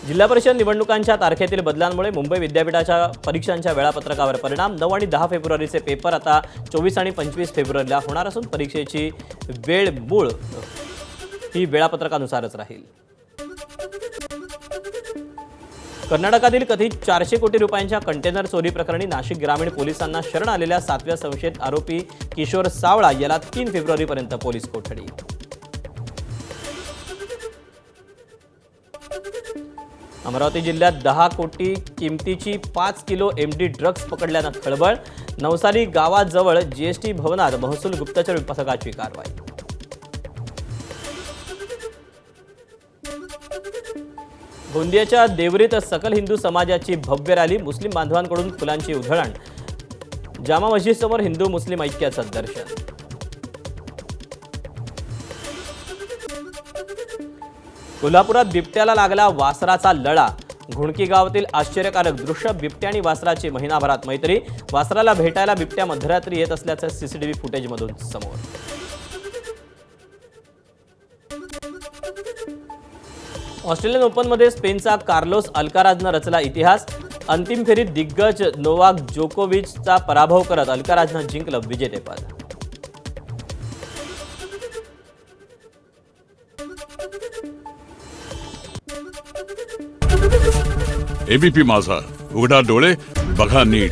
जिल्हा परिषद निवडणुकांच्या तारखेतील बदलांमुळे मुंबई विद्यापीठाच्या परीक्षांच्या वेळापत्रकावर परिणाम। 9 आणि 10 फेब्रुवारीचे पेपर आता 24 आणि 25 फेब्रुवारीला होणार असून परीक्षेची वेळ मूळ ही वेळापत्रकानुसारच राहील। कर्नाटकातील कथित 400 कोटी रुपयांच्या कंटेनर चोरी प्रकरणी नाशिक ग्रामीण पोलिसांना शरण आलेल्या 7व्या संशयित आरोपी किशोर सावळा याला 3 फेब्रुवारीपर्यंत पोलीस कोठडी। अमरावती जिल्ह्यात 10 कोटी किमतीची 5 किलो एमडी ड्रग्ज पकडल्यानं खळबळ। नवसारी गावाजवळ जीएसटी भवनात महसूल गुप्तचर पथकाची कारवाई। गोंदियाच्या देवरीत सकल हिंदू समाजाची भव्य रॅली। मुस्लिम बांधवांकडून फुलांची उधळण। जामा मस्जिदसमोर हिंदू मुस्लिम ऐक्याचं दर्शन। कोल्हापुरात बिबट्याला लागला वासराचा लळा। घुणकी गावातील आश्चर्यकारक दृश्य। बिबट्या आणि वासराची महिनाभरात मैत्री। वासराला भेटायला बिबट्या मध्यरात्री येत असल्याचं सीसीटीव्ही फुटेजमधून समोर। ऑस्ट्रेलियन ओपनमध्ये स्पेनचा कार्लोस अल्काराजनं रचला इतिहास। अंतिम फेरीत दिग्गज नोवाक जोकोविचचा पराभव करत अल्काराजनं जिंकलं विजेतेपद। एबीपी माझा, उघडा डोळे बघा नीट।